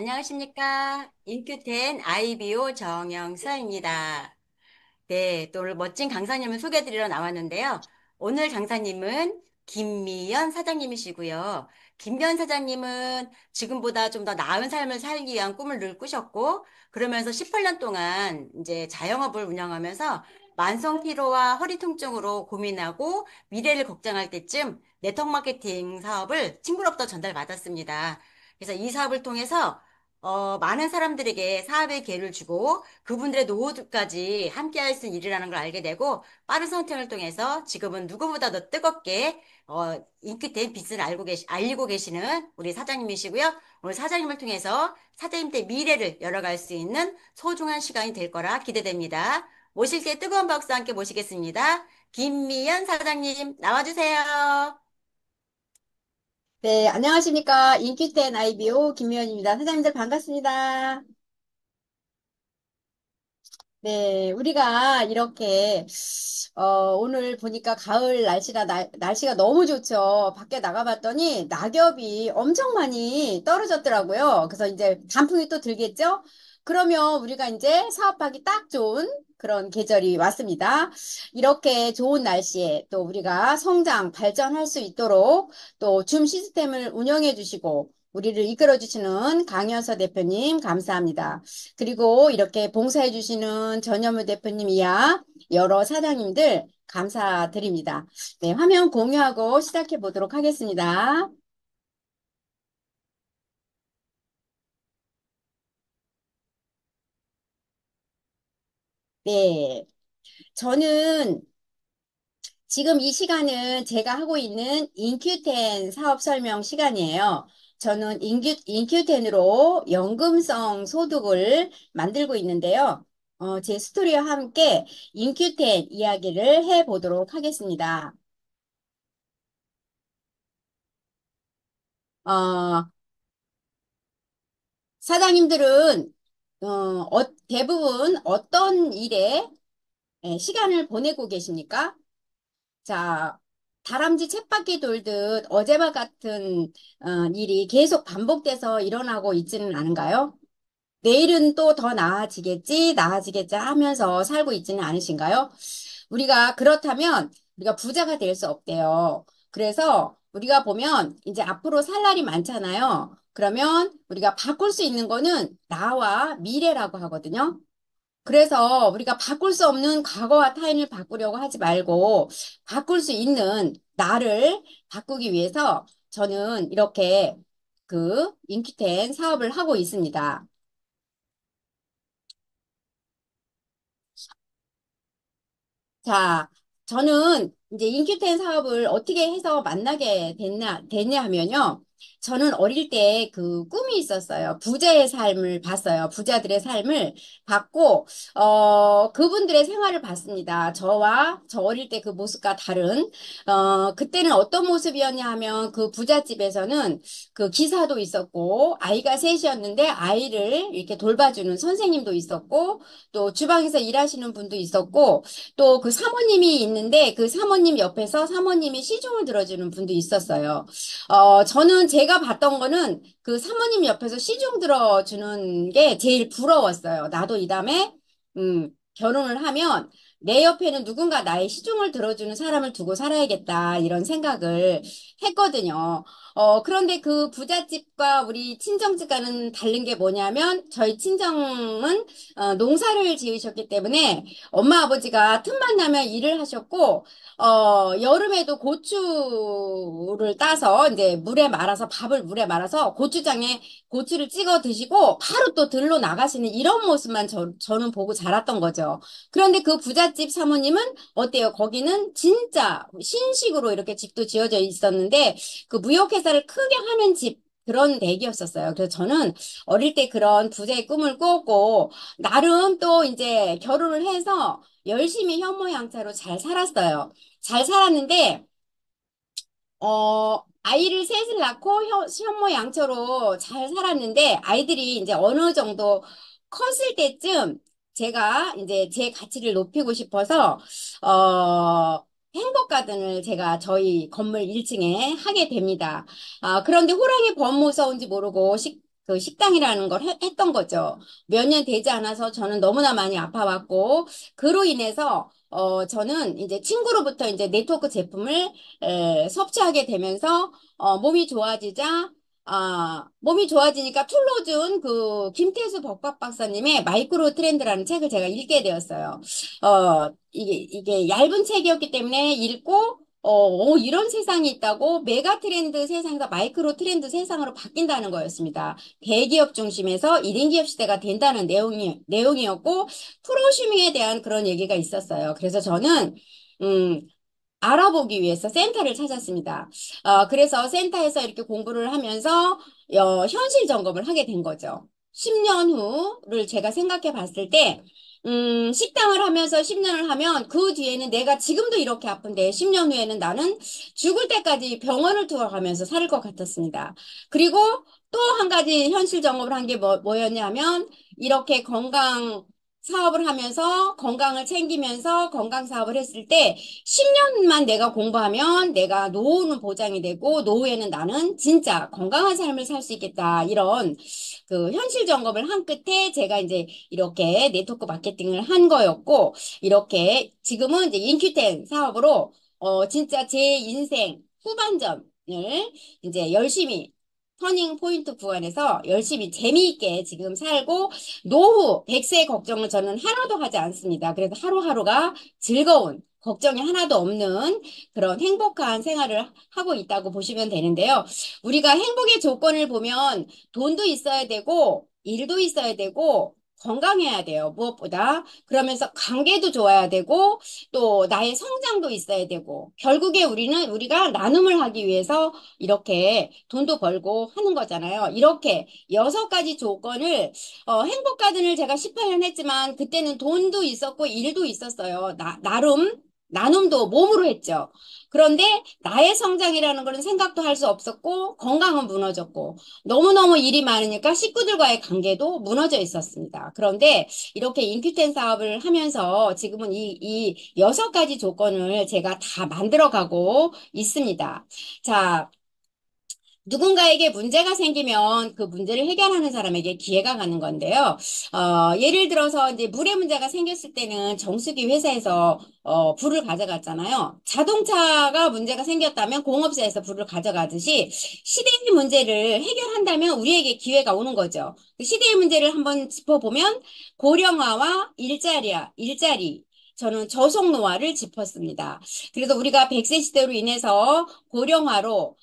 안녕하십니까. 인큐텐 IBO 정영서입니다. 네, 또 오늘 멋진 강사님을 소개해드리러 나왔는데요. 오늘 강사님은 김미연 사장님이시고요. 김미연 사장님은 지금보다 좀 더 나은 삶을 살기 위한 꿈을 늘 꾸셨고, 그러면서 18년 동안 이제 자영업을 운영하면서 만성 피로와 허리 통증으로 고민하고 미래를 걱정할 때쯤 네트워크 마케팅 사업을 친구로부터 전달받았습니다. 그래서 이 사업을 통해서 많은 사람들에게 사업의 기회를 주고 그분들의 노후까지 함께 할 수 있는 일이라는 걸 알게 되고 빠른 선택을 통해서 지금은 누구보다 더 뜨겁게 인기템 빛을 알리고 계시는 우리 사장님이시고요. 오늘 사장님을 통해서 사장님의 미래를 열어갈 수 있는 소중한 시간이 될 거라 기대됩니다. 모실 때 뜨거운 박수 함께 모시겠습니다. 김미연 사장님 나와주세요. 네, 안녕하십니까. 인큐텐 IBO 김미연입니다. 사장님들 반갑습니다. 네, 우리가 이렇게, 오늘 보니까 가을 날씨라 날씨가 너무 좋죠. 밖에 나가봤더니 낙엽이 엄청 많이 떨어졌더라고요. 그래서 이제 단풍이 또 들겠죠? 그러면 우리가 이제 사업하기 딱 좋은 그런 계절이 왔습니다. 이렇게 좋은 날씨에 또 우리가 성장, 발전할 수 있도록 또 줌 시스템을 운영해 주시고 우리를 이끌어 주시는 강현서 대표님 감사합니다. 그리고 이렇게 봉사해 주시는 전현무 대표님 이야 여러 사장님들 감사드립니다. 네, 화면 공유하고 시작해 보도록 하겠습니다. 네, 저는 지금 이 시간은 제가 하고 있는 인큐텐 사업 설명 시간이에요. 저는 인큐텐으로 연금성 소득을 만들고 있는데요. 제 스토리와 함께 인큐텐 이야기를 해보도록 하겠습니다. 어, 사장님들은 대부분 어떤 일에 시간을 보내고 계십니까? 자, 다람쥐 쳇바퀴 돌듯 어제와 같은 일이 계속 반복돼서 일어나고 있지는 않은가요? 내일은 또 더 나아지겠지, 나아지겠지 하면서 살고 있지는 않으신가요? 우리가 그렇다면 우리가 부자가 될 수 없대요. 그래서 우리가 보면 이제 앞으로 살 날이 많잖아요. 그러면 우리가 바꿀 수 있는 거는 나와 미래라고 하거든요. 그래서 우리가 바꿀 수 없는 과거와 타인을 바꾸려고 하지 말고 바꿀 수 있는 나를 바꾸기 위해서 저는 이렇게 그 인큐텐 사업을 하고 있습니다. 자, 저는 이제 인큐텐 사업을 어떻게 해서 만나게 됐냐 하면요. 저는 어릴 때 그 꿈이 있었어요. 부자의 삶을 봤어요. 부자들의 삶을 봤고, 그분들의 생활을 봤습니다. 저와 저 어릴 때 그 모습과 다른, 그때는 어떤 모습이었냐 하면 그 부잣집에서는 그 기사도 있었고, 아이가 셋이었는데 아이를 이렇게 돌봐주는 선생님도 있었고, 또 주방에서 일하시는 분도 있었고, 또 그 사모님이 있는데 그 사모님 옆에서 사모님이 시중을 들어주는 분도 있었어요. 저는 제가 봤던 거는 그 사모님 옆에서 시중 들어주는 게 제일 부러웠어요. 나도 이 다음에, 결혼을 하면 내 옆에는 누군가 나의 시중을 들어주는 사람을 두고 살아야겠다, 이런 생각을 했거든요. 그런데 그 부잣집과 우리 친정집과는 다른 게 뭐냐면, 저희 친정은 농사를 지으셨기 때문에 엄마 아버지가 틈만 나면 일을 하셨고, 여름에도 고추를 따서 이제 물에 말아서 밥을 물에 말아서 고추장에 고추를 찍어 드시고 바로 또 들로 나가시는 이런 모습만 저는 보고 자랐던 거죠. 그런데 그 부잣집 사모님은 어때요? 거기는 진짜 신식으로 이렇게 집도 지어져 있었는데 그 무역회사를 크게 하는 집 그런 댁이었었어요. 그래서 저는 어릴 때 그런 부자의 꿈을 꾸었고, 나름 또 이제 결혼을 해서 열심히 현모양처로 잘 살았어요. 잘 살았는데, 아이를 셋을 낳고 현모양처로 잘 살았는데, 아이들이 이제 어느 정도 컸을 때쯤 제가 이제 제 가치를 높이고 싶어서, 행복가든을 제가 저희 건물 1층에 하게 됩니다. 그런데 호랑이 범 무서운지 모르고 그 식당이라는 걸 했던 거죠. 몇 년 되지 않아서 저는 너무나 많이 아파왔고, 그로 인해서 저는 이제 친구로부터 이제 네트워크 제품을 섭취하게 되면서 몸이 좋아지자 몸이 좋아지니까 툴로준 그 김태수 법학 박사님의 마이크로 트렌드라는 책을 제가 읽게 되었어요. 이게 얇은 책이었기 때문에 읽고 이런 세상이 있다고 메가 트렌드 세상에서 마이크로 트렌드 세상으로 바뀐다는 거였습니다. 대기업 중심에서 1인 기업 시대가 된다는 내용이었고, 프로슈밍에 대한 그런 얘기가 있었어요. 그래서 저는, 음, 알아보기 위해서 센터를 찾았습니다. 그래서 센터에서 이렇게 공부를 하면서 현실 점검을 하게 된 거죠. 10년 후를 제가 생각해 봤을 때, 식당을 하면서 10년을 하면 그 뒤에는 내가 지금도 이렇게 아픈데 10년 후에는 나는 죽을 때까지 병원을 투어가면서 살 것 같았습니다. 그리고 또 한 가지 현실 점검을 한 게 뭐였냐면 이렇게 건강 사업을 하면서 건강을 챙기면서 건강 사업을 했을 때 10년만 내가 공부하면 내가 노후는 보장이 되고 노후에는 나는 진짜 건강한 삶을 살 수 있겠다. 이런 그 현실 점검을 한 끝에 제가 이제 이렇게 네트워크 마케팅을 한 거였고 이렇게 지금은 이제 인큐텐 사업으로 진짜 제 인생 후반전을 이제 열심히 터닝 포인트 구간에서 열심히 재미있게 지금 살고 노후 100세 걱정을 저는 하나도 하지 않습니다. 그래서 하루하루가 즐거운 걱정이 하나도 없는 그런 행복한 생활을 하고 있다고 보시면 되는데요. 우리가 행복의 조건을 보면 돈도 있어야 되고, 일도 있어야 되고, 건강해야 돼요. 무엇보다. 그러면서 관계도 좋아야 되고, 또 나의 성장도 있어야 되고, 결국에 우리가 나눔을 하기 위해서 이렇게 돈도 벌고 하는 거잖아요. 이렇게 6가지 조건을 행복가든을 제가 18년 했지만 그때는 돈도 있었고 일도 있었어요. 나름 나눔도 몸으로 했죠. 그런데 나의 성장이라는 거는 생각도 할 수 없었고 건강은 무너졌고 너무너무 일이 많으니까 식구들과의 관계도 무너져 있었습니다. 그런데 이렇게 인큐텐 사업을 하면서 지금은 이 6가지 조건을 제가 다 만들어가고 있습니다. 자, 누군가에게 문제가 생기면 그 문제를 해결하는 사람에게 기회가 가는 건데요. 예를 들어서 이제 물의 문제가 생겼을 때는 정수기 회사에서 불을 가져갔잖아요. 자동차가 문제가 생겼다면 공업사에서 불을 가져가듯이 시대의 문제를 해결한다면 우리에게 기회가 오는 거죠. 그 시대의 문제를 한번 짚어보면 고령화와 일자리, 저는 저속노화를 짚었습니다. 그래서 우리가 100세 시대로 인해서 고령화로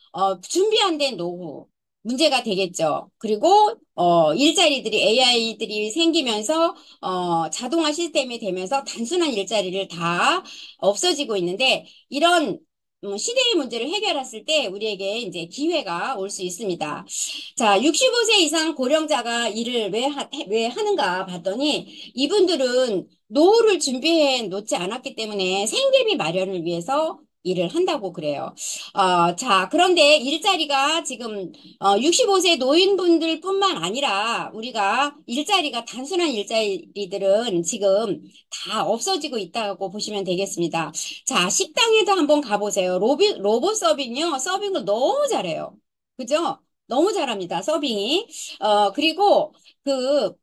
준비 안 된 노후 문제가 되겠죠. 그리고 일자리들이 AI들이 생기면서 자동화 시스템이 되면서 단순한 일자리를 다 없어지고 있는데 이런 시대의 문제를 해결했을 때 우리에게 이제 기회가 올 수 있습니다. 자, 65세 이상 고령자가 일을 왜 하는가 봤더니 이분들은 노후를 준비해 놓지 않았기 때문에 생계비 마련을 위해서 일을 한다고 그래요. 자, 그런데 일자리가 지금 65세 노인분들뿐만 아니라 우리가 일자리가 단순한 일자리들은 지금 다 없어지고 있다고 보시면 되겠습니다. 자, 식당에도 한번 가보세요. 로봇 서빙이요. 서빙을 너무 잘해요. 그죠? 너무 잘합니다. 서빙이. 그리고 그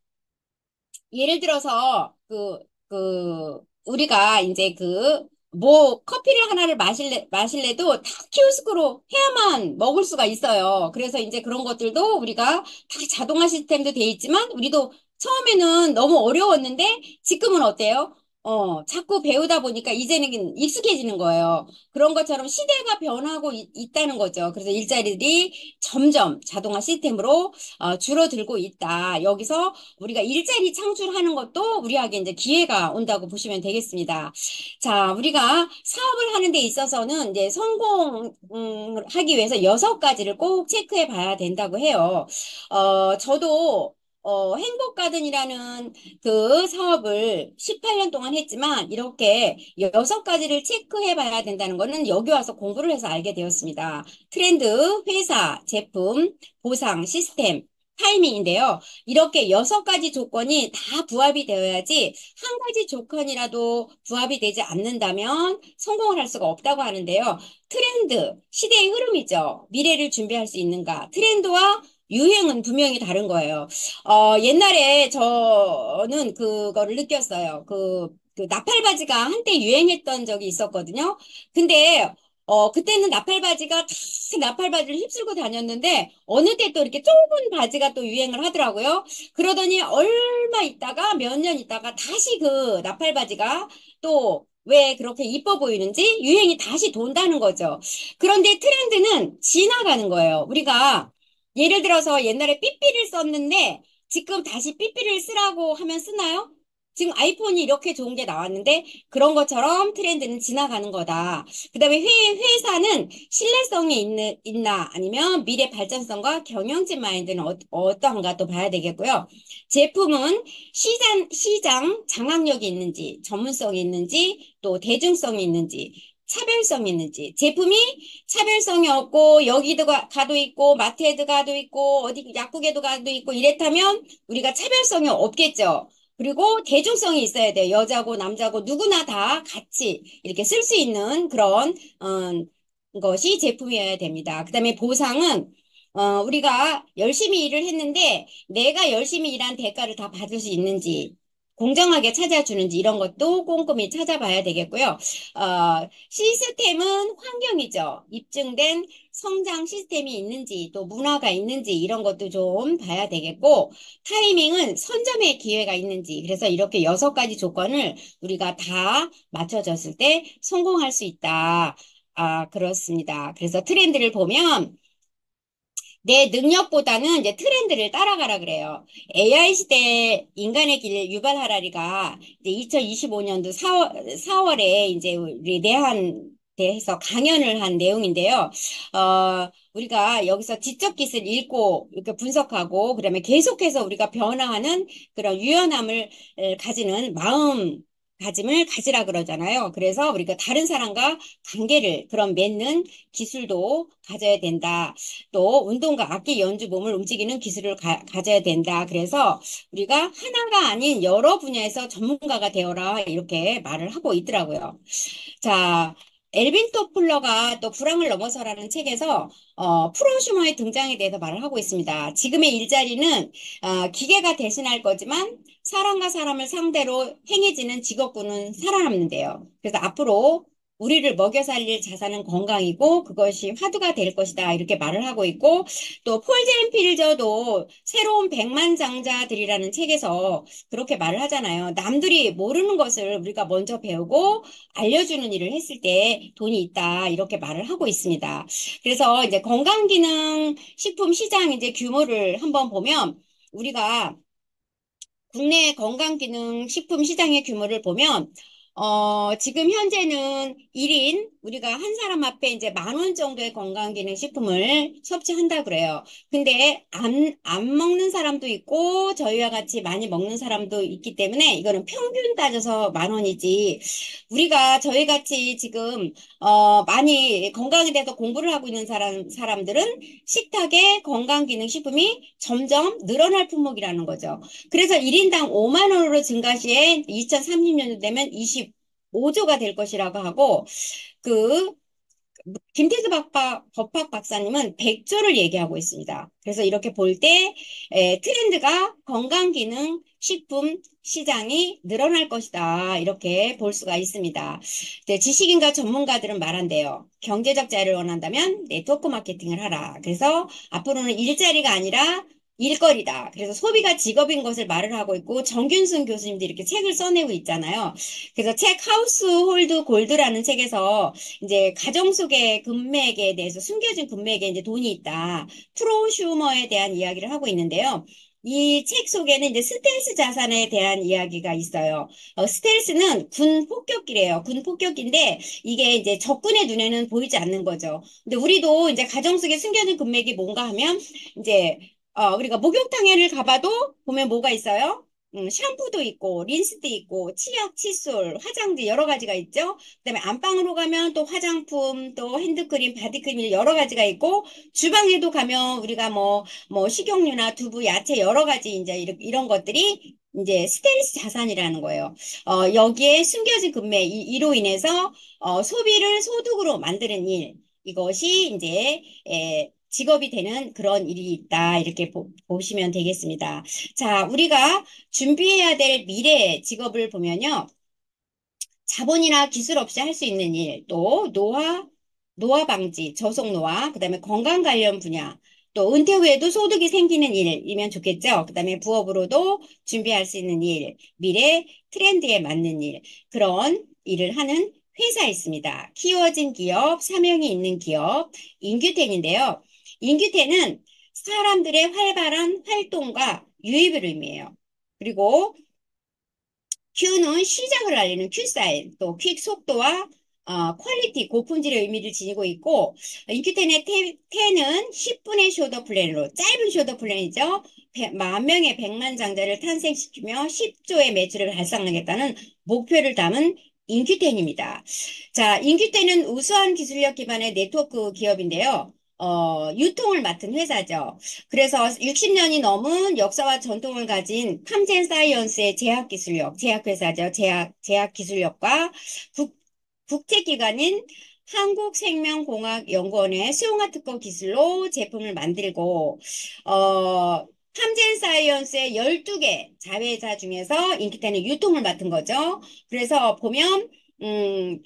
예를 들어서 우리가 이제 커피를 하나를 마실래도 다 키오스크로 해야만 먹을 수가 있어요. 그래서 이제 그런 것들도 우리가 다 자동화 시스템도 돼 있지만 우리도 처음에는 너무 어려웠는데 지금은 어때요? 자꾸 배우다 보니까 이제는 익숙해지는 거예요. 그런 것처럼 시대가 변하고 있다는 거죠. 그래서 일자리들이 점점 자동화 시스템으로 줄어들고 있다. 여기서 우리가 일자리 창출하는 것도 우리에게 이제 기회가 온다고 보시면 되겠습니다. 자, 우리가 사업을 하는 데 있어서는 이제 성공하기 위해서 6가지를 꼭 체크해 봐야 된다고 해요. 저도 행복가든이라는 그 사업을 18년 동안 했지만 이렇게 6가지를 체크해 봐야 된다는 거는 여기 와서 공부를 해서 알게 되었습니다. 트렌드, 회사, 제품, 보상, 시스템, 타이밍인데요. 이렇게 6가지 조건이 다 부합이 되어야지 한 가지 조건이라도 부합이 되지 않는다면 성공을 할 수가 없다고 하는데요. 트렌드, 시대의 흐름이죠. 미래를 준비할 수 있는가. 트렌드와 유행은 분명히 다른 거예요. 옛날에 저는 그거를 느꼈어요. 그 나팔바지가 한때 유행했던 적이 있었거든요. 근데 그때는 나팔바지가 다 나팔바지를 휩쓸고 다녔는데 어느 때 또 이렇게 좁은 바지가 또 유행을 하더라고요. 그러더니 얼마 있다가 몇 년 있다가 다시 그 나팔바지가 또 왜 그렇게 이뻐 보이는지 유행이 다시 돈다는 거죠. 그런데 트렌드는 지나가는 거예요. 우리가 예를 들어서 옛날에 삐삐를 썼는데 지금 다시 삐삐를 쓰라고 하면 쓰나요? 지금 아이폰이 이렇게 좋은 게 나왔는데 그런 것처럼 트렌드는 지나가는 거다. 그다음에 회사는 신뢰성이 있나 아니면 미래 발전성과 경영진 마인드는 어떠한가 또 봐야 되겠고요. 제품은 시장 장악력이 있는지, 전문성이 있는지, 또 대중성이 있는지, 차별성이 있는지, 제품이 차별성이 없고 여기도 가도 있고 마트에도 가도 있고 어디 약국에도 가도 있고 이랬다면 우리가 차별성이 없겠죠. 그리고 대중성이 있어야 돼요. 여자고 남자고 누구나 다 같이 이렇게 쓸 수 있는 그런 것이 제품이어야 됩니다. 그다음에 보상은 우리가 열심히 일을 했는데 내가 열심히 일한 대가를 다 받을 수 있는지 공정하게 찾아주는지 이런 것도 꼼꼼히 찾아봐야 되겠고요. 시스템은 환경이죠. 입증된 성장 시스템이 있는지 또 문화가 있는지 이런 것도 좀 봐야 되겠고 타이밍은 선점의 기회가 있는지 그래서 이렇게 6가지 조건을 우리가 다 맞춰줬을 때 성공할 수 있다. 그렇습니다. 그래서 트렌드를 보면 내 능력보다는 이제 트렌드를 따라가라 그래요. AI 시대 인간의 길 유발 하라리가 이제 2025년도 4월에 이제 우리 내한대에서 강연을 한 내용인데요. 우리가 여기서 지적 기술 읽고 이렇게 분석하고 그다음에 계속해서 우리가 변화하는 그런 유연함을 가지는 마음가짐을 가지라 그러잖아요. 그래서 우리가 다른 사람과 관계를 그런 맺는 기술도 가져야 된다. 또 운동과 악기 연주 몸을 움직이는 기술을 가져야 된다. 그래서 우리가 하나가 아닌 여러 분야에서 전문가가 되어라 이렇게 말을 하고 있더라고요. 자, 엘빈 토플러가 또 불황을 넘어서라는 책에서 프로슈머의 등장에 대해서 말을 하고 있습니다. 지금의 일자리는 기계가 대신할 거지만 사람과 사람을 상대로 행해지는 직업군은 살아남는데요. 그래서 앞으로 우리를 먹여 살릴 자산은 건강이고 그것이 화두가 될 것이다. 이렇게 말을 하고 있고 또 폴 제인 필저도 새로운 백만장자들이라는 책에서 그렇게 말을 하잖아요. 남들이 모르는 것을 우리가 먼저 배우고 알려주는 일을 했을 때 돈이 있다. 이렇게 말을 하고 있습니다. 그래서 이제 건강기능 식품 시장 이제 규모를 한번 보면 우리가 국내 건강기능 식품 시장의 규모를 보면 지금 현재는 1인 우리가 한 사람 앞에 이제 10,000원 정도의 건강기능 식품을 섭취한다 그래요. 근데 안 먹는 사람도 있고 저희와 같이 많이 먹는 사람도 있기 때문에 이거는 평균 따져서 10,000원이지. 우리가 저희 같이 지금 많이 건강에 대해서 공부를 하고 있는 사람들은 식탁에 건강기능식품이 점점 늘어날 품목이라는 거죠. 그래서 1인당 5만 원으로 증가 시에 2030년 되면 25조가 될 것이라고 하고 그 김태수 법학 박사님은 100조를 얘기하고 있습니다. 그래서 이렇게 볼 때 트렌드가 건강기능 식품 시장이 늘어날 것이다. 이렇게 볼 수가 있습니다. 네, 지식인과 전문가들은 말한대요. 경제적 자유를 원한다면 네트워크 마케팅을 하라. 그래서 앞으로는 일자리가 아니라 일거리다. 그래서 소비가 직업인 것을 말을 하고 있고 정균순 교수님도 이렇게 책을 써내고 있잖아요. 그래서 책 하우스홀드 골드라는 책에서 이제 가정 속의 금맥에 대해서 숨겨진 금맥에 이제 돈이 있다. 프로슈머에 대한 이야기를 하고 있는데요. 이 책 속에는 이제 스텔스 자산에 대한 이야기가 있어요. 스텔스는 군 폭격기래요. 군 폭격기인데 이게 이제 적군의 눈에는 보이지 않는 거죠. 근데 우리도 이제 가정 속에 숨겨진 금맥이 뭔가 하면 이제 우리가 목욕탕에를 가봐도 보면 뭐가 있어요? 샴푸도 있고, 린스도 있고, 치약, 칫솔, 화장지 여러 가지가 있죠. 그다음에 안방으로 가면 또 화장품, 또 핸드크림, 바디크림 여러 가지가 있고, 주방에도 가면 우리가 뭐 식용유나 두부, 야채 여러 가지 이제 이런 것들이 이제 스텔스 자산이라는 거예요. 여기에 숨겨진 금매 이로 인해서 소비를 소득으로 만드는 일. 이것이 이제 직업이 되는 그런 일이 있다. 이렇게 보시면 되겠습니다. 자, 우리가 준비해야 될 미래 직업을 보면요. 자본이나 기술 없이 할 수 있는 일, 또 노화 방지, 저속 노화, 그다음에 건강 관련 분야, 또 은퇴 후에도 소득이 생기는 일이면 좋겠죠. 그다음에 부업으로도 준비할 수 있는 일, 미래 트렌드에 맞는 일, 그런 일을 하는 회사 있습니다. 키워진 기업, 사명이 있는 기업, 인규텐인데요. 인규텐은 사람들의 활발한 활동과 유입을 의미해요. 그리고 Q는 시작을 알리는 Q 사인, 또 퀵 속도와 퀄리티, 고품질의 의미를 지니고 있고, 인큐텐의 텐은 10분의 쇼더 플랜으로, 짧은 쇼더 플랜이죠. 10,000명의 100만 장자를 탄생시키며 10조의 매출을 달성하겠다는 목표를 담은 인큐텐입니다. 자, 인큐텐은 우수한 기술력 기반의 네트워크 기업인데요. 유통을 맡은 회사죠. 그래서 60년이 넘은 역사와 전통을 가진 탐젠 사이언스의 제약기술력, 제약회사죠. 제약기술력과 국, 국제기관인 한국생명공학연구원의 수용화 특허 기술로 제품을 만들고, 탐젠 사이언스의 12개 자회사 중에서 인기테는 유통을 맡은 거죠. 그래서 보면, 음,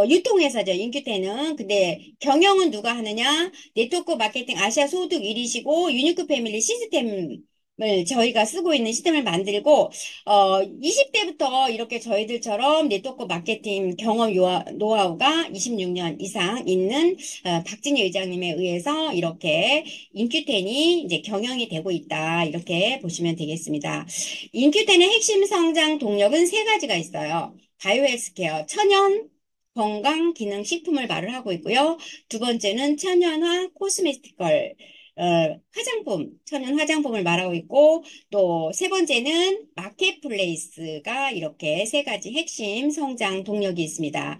유통회사죠. 인큐테는. 근데 경영은 누가 하느냐? 네트워크 마케팅 아시아 소득 1위시고 유니크 패밀리 시스템을 저희가 쓰고 있는 시스템을 만들고 20대부터 이렇게 저희들처럼 네트워크 마케팅 경험 노하우가 26년 이상 있는 박진희 의장님에 의해서 이렇게 인큐텐이 이제 경영이 되고 있다. 이렇게 보시면 되겠습니다. 인큐텐의 핵심 성장 동력은 세 가지가 있어요. 바이오 헬스케어, 천연 건강 기능 식품을 말을 하고 있고요. 두 번째는 천연화 코스메티컬 화장품, 천연 화장품을 말하고 있고 또 세 번째는 마켓플레이스가 이렇게 세 가지 핵심 성장 동력이 있습니다.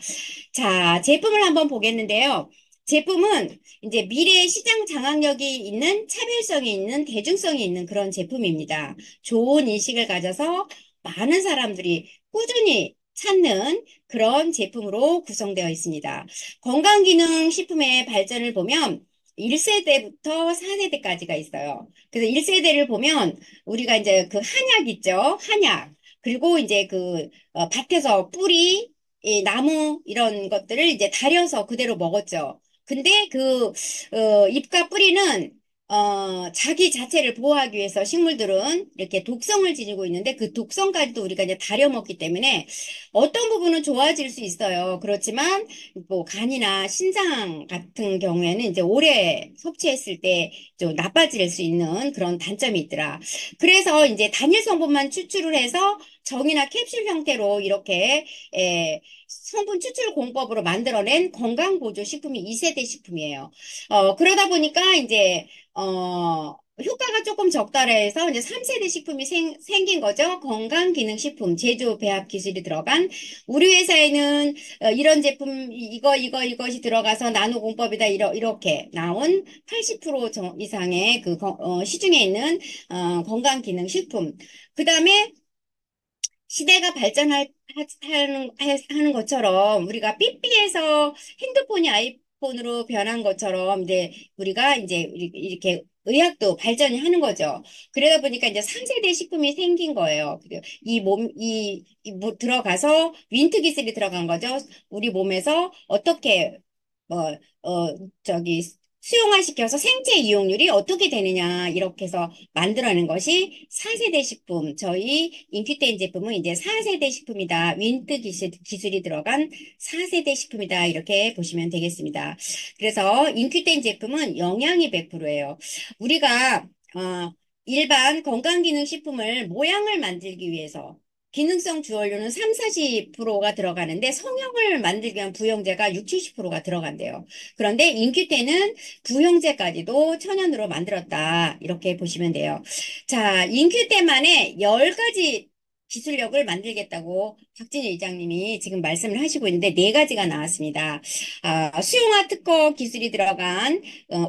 자, 제품을 한번 보겠는데요. 제품은 이제 미래의 시장 장악력이 있는 차별성이 있는 대중성이 있는 그런 제품입니다. 좋은 인식을 가져서 많은 사람들이 꾸준히 찾는 그런 제품으로 구성되어 있습니다. 건강기능식품의 발전을 보면 1세대부터 4세대까지가 있어요. 그래서 1세대를 보면 우리가 이제 그 한약 있죠? 한약. 그리고 이제 그 밭에서 뿌리, 이 나무 이런 것들을 이제 다려서 그대로 먹었죠. 근데 그 잎과 뿌리는 자기 자체를 보호하기 위해서 식물들은 이렇게 독성을 지니고 있는데 그 독성까지도 우리가 이제 다려 먹기 때문에 어떤 부분은 좋아질 수 있어요. 그렇지만 뭐 간이나 신장 같은 경우에는 이제 오래 섭취했을 때 좀 나빠질 수 있는 그런 단점이 있더라. 그래서 이제 단일 성분만 추출을 해서 정이나 캡슐 형태로 이렇게 성분 추출 공법으로 만들어낸 건강보조 식품이 2세대 식품이에요. 그러다 보니까 이제 효과가 조금 적다라 해서 이제 3세대 식품이 생긴 거죠. 건강기능식품 제조 배합 기술이 들어간 우리 회사에는 이런 제품 이것이 들어가서 나노 공법이다 이렇게 나온 80% 이상의 그 시중에 있는 건강기능식품. 그다음에 시대가 하는 것처럼 우리가 삐삐해서 핸드폰이 아이폰으로 변한 것처럼 이제 우리가 이제 이렇게 의학도 발전이 하는 거죠. 그러다 보니까 이제 3세대 식품이 생긴 거예요. 들어가서 윈트 기술이 들어간 거죠. 우리 몸에서 어떻게 뭐, 저기 수용화시켜서 생체 이용률이 어떻게 되느냐 이렇게 해서 만들어낸 것이 4세대 식품. 저희 인큐텐 제품은 이제 4세대 식품이다. 윈트 기술이 들어간 4세대 식품이다. 이렇게 보시면 되겠습니다. 그래서 인큐텐 제품은 영양이 100%예요. 우리가 일반 건강기능식품을 모양을 만들기 위해서 기능성 주원료는 3, 40%가 들어가는데 성형을 만들기 위한 부영제가 6, 70%가 들어간대요. 그런데 인큐텐은 부형제까지도 천연으로 만들었다. 이렇게 보시면 돼요. 자, 인큐텐만의 10가지 기술력을 만들겠다고 박진희 이장님이 지금 말씀을 하시고 있는데 네 가지가 나왔습니다. 수용화 특허 기술이 들어간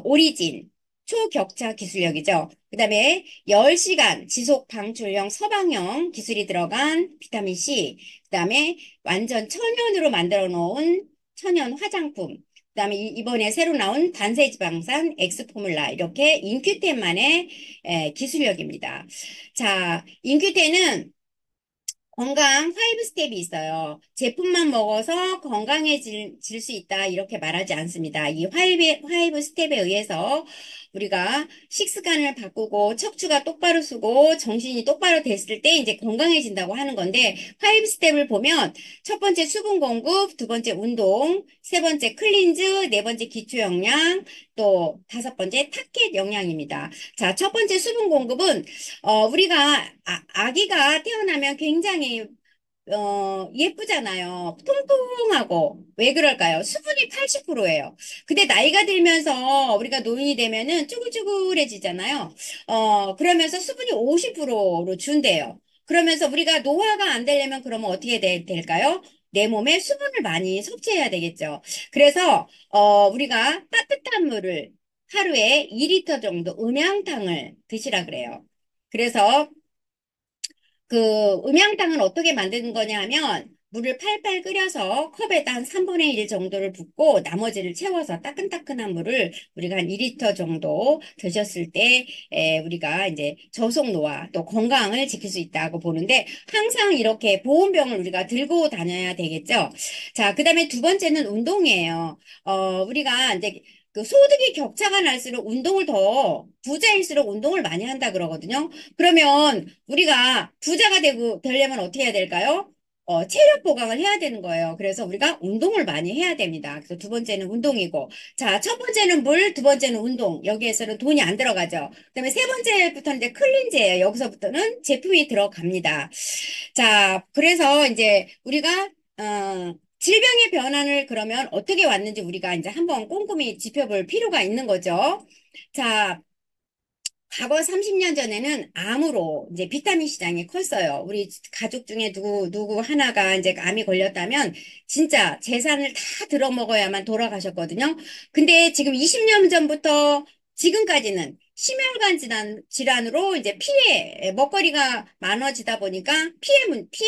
오리진, 초격차 기술력이죠. 그 다음에 10시간 지속 방출형 서방형 기술이 들어간 비타민 C, 그 다음에 완전 천연으로 만들어 놓은 천연 화장품, 그다음에 이번에 새로 나온 단세지방산 엑스포뮬라 이렇게 인큐텐만의 기술력입니다. 자, 인큐텐은 건강 5 스텝이 있어요. 제품만 먹어서 건강해질 수 있다 이렇게 말하지 않습니다. 이 5 스텝에 의해서 우리가 식습관을 바꾸고 척추가 똑바로 서고 정신이 똑바로 됐을 때 이제 건강해진다고 하는 건데 5 스텝을 보면 첫 번째 수분 공급, 두 번째 운동, 세 번째 클린즈, 네 번째 기초 영양, 또 다섯 번째 타켓 영양입니다. 자, 첫 번째 수분 공급은 우리가 아기가 태어나면 굉장히 예쁘잖아요. 통통하고. 왜 그럴까요? 수분이 80%예요. 근데 나이가 들면서 우리가 노인이 되면은 쭈글쭈글해지잖아요. 그러면서 수분이 50%로 준대요. 그러면서 우리가 노화가 안 되려면 그러면 어떻게 될까요? 내 몸에 수분을 많이 섭취해야 되겠죠. 그래서, 우리가 따뜻한 물을 하루에 2리터 정도 음양탕을 드시라 그래요. 그래서 음양탕은 어떻게 만드는 거냐 하면 물을 팔팔 끓여서 컵에다 한 3분의 1 정도를 붓고 나머지를 채워서 따끈따끈한 물을 우리가 한 2리터 정도 드셨을 때 우리가 이제 저속노화 또 건강을 지킬 수 있다고 보는데 항상 이렇게 보온병을 우리가 들고 다녀야 되겠죠. 자, 그다음에 두 번째는 운동이에요. 우리가 이제 소득이 격차가 날수록 운동을 더 부자일수록 운동을 많이 한다 그러거든요. 그러면 우리가 부자가 되려면 어떻게 해야 될까요? 체력 보강을 해야 되는 거예요. 그래서 우리가 운동을 많이 해야 됩니다. 그래서 두 번째는 운동이고. 자, 첫 번째는 물, 두 번째는 운동. 여기에서는 돈이 안 들어가죠. 그다음에 세 번째부터는 이제 클린즈예요. 여기서부터는 제품이 들어갑니다. 자, 그래서 이제 우리가, 질병의 변환을 그러면 어떻게 왔는지 우리가 이제 한번 꼼꼼히 짚어볼 필요가 있는 거죠. 자, 과거 30년 전에는 암으로 이제 비타민 시장이 컸어요. 우리 가족 중에 누구 하나가 이제 암이 걸렸다면 진짜 재산을 다 들어먹어야만 돌아가셨거든요. 근데 지금 20년 전부터 지금까지는 심혈관 질환으로 이제 먹거리가 많아지다 보니까 피해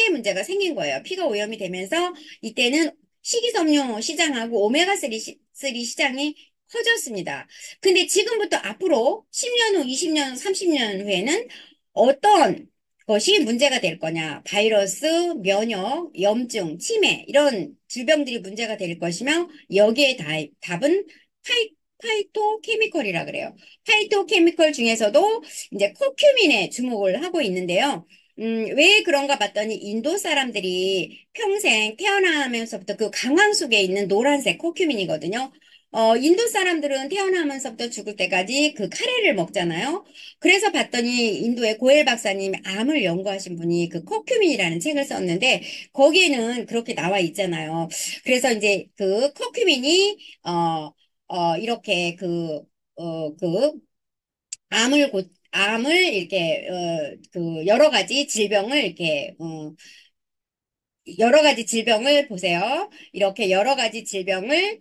문제가 생긴 거예요. 피가 오염이 되면서 이때는 식이섬유 시장하고 오메가3 시장이 커졌습니다. 근데 지금부터 앞으로 10년 후, 20년 후, 30년 후에는 어떤 것이 문제가 될 거냐? 바이러스, 면역, 염증, 치매 이런 질병들이 문제가 될 것이며 여기에 답은 파이토케미컬이라 그래요. 파이토케미컬 중에서도 이제 코큐민에 주목을 하고 있는데요. 왜 그런가 봤더니 인도 사람들이 평생 태어나면서부터 그 강황 속에 있는 노란색 코큐민이거든요. 인도 사람들은 태어나면서부터 죽을 때까지 그 카레를 먹잖아요. 그래서 봤더니 인도의 고엘 박사님 암을 연구하신 분이 그 커큐민이라는 책을 썼는데 거기에는 그렇게 나와 있잖아요. 그래서 이제 그 커큐민이 이렇게 암을 이렇게 여러 가지 질병을 이렇게 여러 가지 질병을 보세요. 이렇게 여러 가지 질병을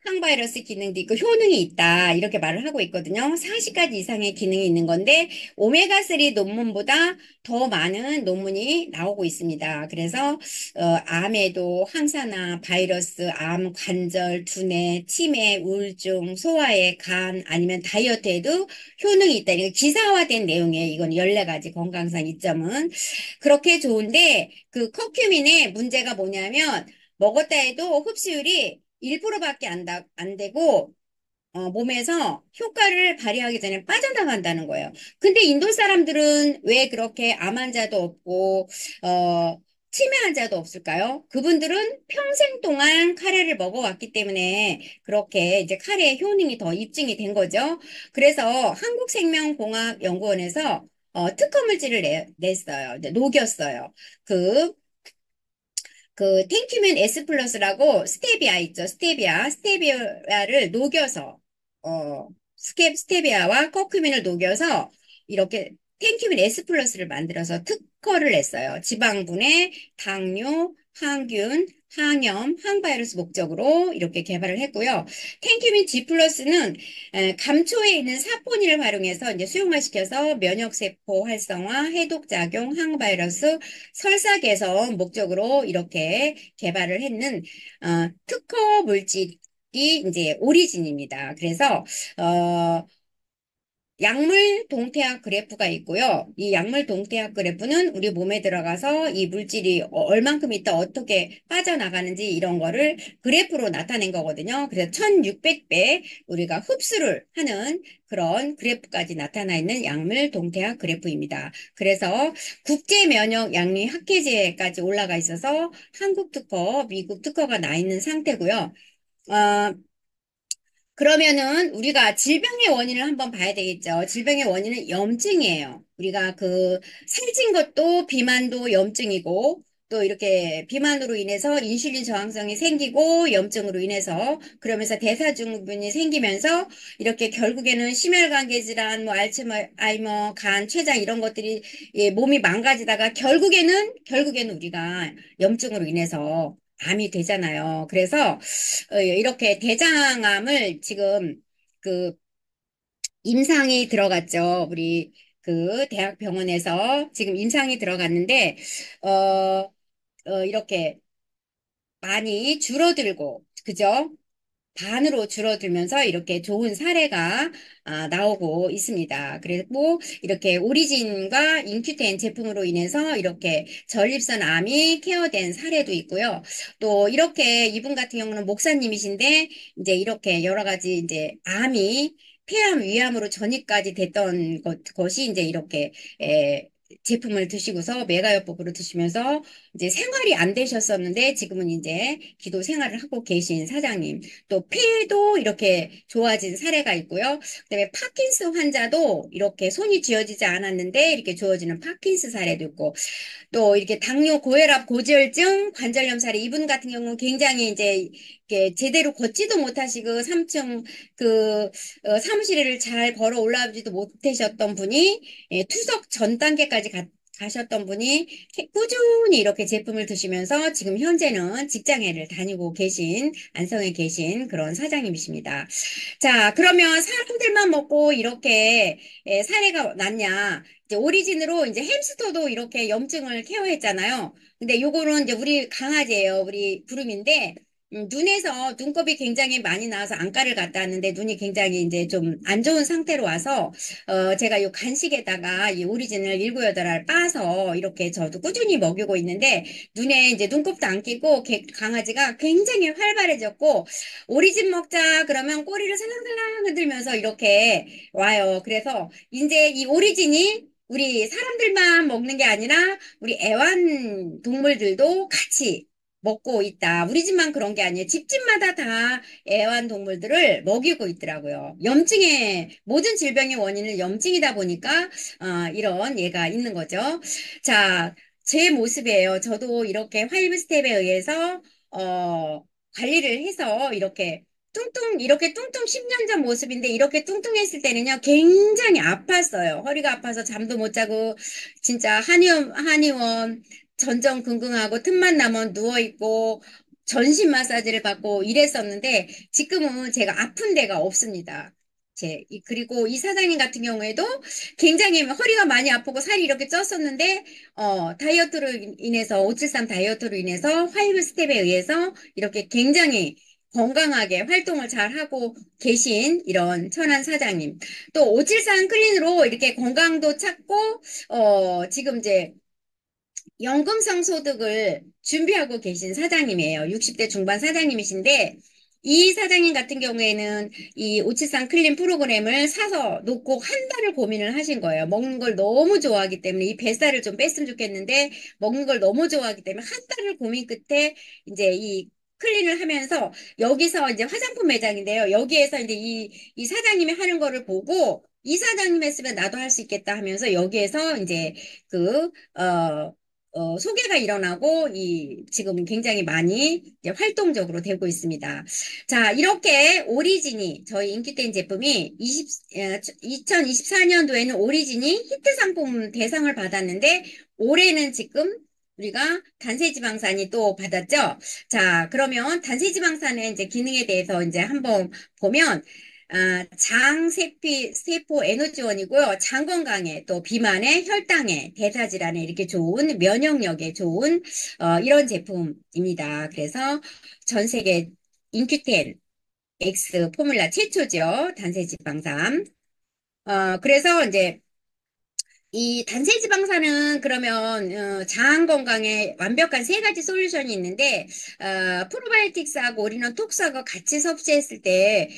항바이러스 기능도 있고 효능이 있다. 이렇게 말을 하고 있거든요. 40가지 이상의 기능이 있는 건데 오메가3 논문보다 더 많은 논문이 나오고 있습니다. 그래서 암에도 항산화, 바이러스, 암, 관절, 두뇌, 치매, 우울증, 소화에, 간 아니면 다이어트에도 효능이 있다. 이거 기사화된 내용이에요. 이건 14가지 건강상 이점은. 그렇게 좋은데 그 커큐민의 문제가 뭐냐면 먹었다 해도 흡수율이 1%밖에 안 되고 몸에서 효과를 발휘하기 전에 빠져나간다는 거예요. 근데 인도 사람들은 왜 그렇게 암 환자도 없고 치매 환자도 없을까요? 그분들은 평생 동안 카레를 먹어왔기 때문에 그렇게 이제 카레의 효능이 더 입증이 된 거죠. 그래서 한국생명공학연구원에서 특허 물질을 냈어요. 이제 녹였어요. 그 탱큐멘 S 플러스라고 스테비아 있죠. 스테비아를 녹여서 스테비아와 커큐민을 녹여서 이렇게 탱큐민 S 플러스를 만들어서 특허를 냈어요. 지방분해, 당뇨, 항균, 항염, 항바이러스 목적으로 이렇게 개발을 했고요. 탱큐민 G 플러스는 감초에 있는 사포닌을 활용해서 이제 수용화시켜서 면역세포 활성화, 해독작용, 항바이러스, 설사 개선 목적으로 이렇게 개발을 했는 특허 물질 이제 오리진입니다. 그래서 어, 약물 동태학 그래프가 있고요. 이 약물 동태학 그래프는 우리 몸에 들어가서 이 물질이 얼만큼 있다 어떻게 빠져나가는지 이런 거를 그래프로 나타낸 거거든요. 그래서 1600배 우리가 흡수를 하는 그런 그래프까지 나타나 있는 약물 동태학 그래프입니다. 그래서 국제 면역 양리 학회제까지 올라가 있어서 한국 특허, 미국 특허가 나 있는 상태고요. 어, 그러면은 우리가 질병의 원인을 한번 봐야 되겠죠. 질병의 원인은 염증이에요. 우리가 그 살찐 것도 비만도 염증이고 또 이렇게 비만으로 인해서 인슐린 저항성이 생기고 염증으로 인해서 그러면서 대사증후군이 생기면서 이렇게 결국에는 심혈관계 질환, 뭐 알츠하이머, 간, 췌장 이런 것들이 예, 몸이 망가지다가 결국에는 우리가 염증으로 인해서 암이 되잖아요. 그래서 이렇게 대장암을 지금 그 임상이 들어갔죠. 우리 그 대학병원에서 지금 임상이 들어갔는데 어, 이렇게 많이 줄어들고 그죠? 반으로 줄어들면서 이렇게 좋은 사례가 나오고 있습니다. 그리고 이렇게 오리진과 인큐텐 제품으로 인해서 이렇게 전립선 암이 케어된 사례도 있고요. 또 이렇게 이분 같은 경우는 목사님이신데 이제 이렇게 여러 가지 이제 암이 폐암, 위암으로 전이까지 됐던 것이 이제 이렇게 제품을 드시고서 메가요법으로 드시면서 이제 생활이 안 되셨었는데 지금은 이제 기도 생활을 하고 계신 사장님. 또 폐도 이렇게 좋아진 사례가 있고요. 그다음에 파킨스 환자도 이렇게 손이 쥐어지지 않았는데 이렇게 좋아지는 파킨스 사례도 있고 또 이렇게 당뇨, 고혈압, 고지혈증, 관절염 사례 이분 같은 경우는 굉장히 이제 이렇게 제대로 걷지도 못하시고 3층 그 사무실을 잘 걸어 올라오지도 못하셨던 분이 투석 전 단계까지 가셨던 분이 꾸준히 이렇게 제품을 드시면서 지금 현재는 직장에를 다니고 계신 안성에 계신 그런 사장님이십니다. 자, 그러면 사람들만 먹고 이렇게 사례가 났냐? 이제 오리진으로 이제 햄스터도 이렇게 염증을 케어했잖아요. 근데 요거는 이제 우리 강아지예요. 우리 구름인데 눈에서 눈곱이 굉장히 많이 나와서 안과를 갔다 왔는데 눈이 굉장히 이제 좀 안 좋은 상태로 와서 제가 요 간식에다가 이 오리진을 7, 8알 빻아서 이렇게 저도 꾸준히 먹이고 있는데 눈에 이제 눈곱도 안 끼고 강아지가 굉장히 활발해졌고 오리진 먹자 그러면 꼬리를 살랑살랑 흔들면서 이렇게 와요. 그래서 이제 이 오리진이 우리 사람들만 먹는 게 아니라 우리 애완동물들도 같이 먹고 있다. 우리 집만 그런 게 아니에요. 집집마다 다 애완동물들을 먹이고 있더라고요. 모든 질병의 원인은 염증이다 보니까 이런 예가 있는 거죠. 자, 제 모습이에요. 저도 이렇게 화이브 스텝에 의해서 관리를 해서 이렇게 뚱뚱 10년 전 모습인데 이렇게 뚱뚱했을 때는요, 굉장히 아팠어요. 허리가 아파서 잠도 못 자고, 진짜 한의원 전전긍긍하고 틈만 나면 누워있고, 전신 마사지를 받고 이랬었는데, 지금은 제가 아픈 데가 없습니다. 그리고 이 사장님 같은 경우에도 굉장히 허리가 많이 아프고 살이 이렇게 쪘었는데, 다이어트로 인해서, 573 다이어트로 인해서, 화이브 스텝에 의해서 이렇게 굉장히 건강하게 활동을 잘 하고 계신 이런 천안 사장님. 또 573 클린으로 이렇게 건강도 찾고, 지금 이제 연금성 소득을 준비하고 계신 사장님이에요. 60대 중반 사장님이신데, 이 사장님 같은 경우에는 이 오칠산 클린 프로그램을 사서 놓고 한 달을 고민을 하신 거예요. 먹는 걸 너무 좋아하기 때문에 이 뱃살을 좀 뺐으면 좋겠는데 먹는 걸 너무 좋아하기 때문에 한 달을 고민 끝에 이제 이 클린을 하면서 여기서 이제 화장품 매장인데요. 여기에서 이제 이 사장님이 하는 거를 보고 이 사장님 했으면 나도 할 수 있겠다 하면서 여기에서 이제 그, 소개가 일어나고, 지금 굉장히 많이 이제 활동적으로 되고 있습니다. 자, 이렇게 오리진이, 저희 인기템 제품이 2024년도에는 오리진이 히트 상품 대상을 받았는데, 올해는 지금 우리가 단세지방산이 또 받았죠? 자, 그러면 단세지방산의 이제 기능에 대해서 이제 한번 보면, 세포 에너지원이고요. 장 건강에 또 비만에 혈당에 대사질환에 이렇게 좋은 면역력에 좋은 이런 제품입니다. 그래서 전 세계 인큐텐 X 포뮬라 최초죠. 단세지방산. 그래서 이제 이 단체지방산은 그러면 장 건강에 완벽한 세 가지 솔루션이 있는데 프로바이오틱스하고 올인원 톡스하고 같이 섭취했을 때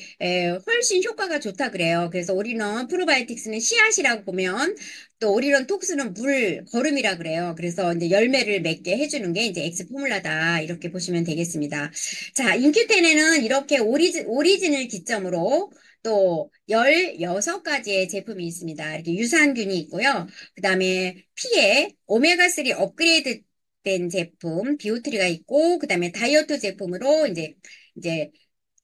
훨씬 효과가 좋다 그래요. 그래서 올인원 프로바이오틱스는 씨앗이라고 보면 또 올인원 톡스는 물 거름이라 그래요. 그래서 이제 열매를 맺게 해주는 게 이제 X 포뮬라다 이렇게 보시면 되겠습니다. 자, 인큐텐에는 이렇게 오리진을 기점으로 또 16가지의 제품이 있습니다. 이렇게 유산균이 있고요. 그 다음에 피에 오메가3 업그레이드 된 제품, 비오트리가 있고, 그 다음에 다이어트 제품으로 이제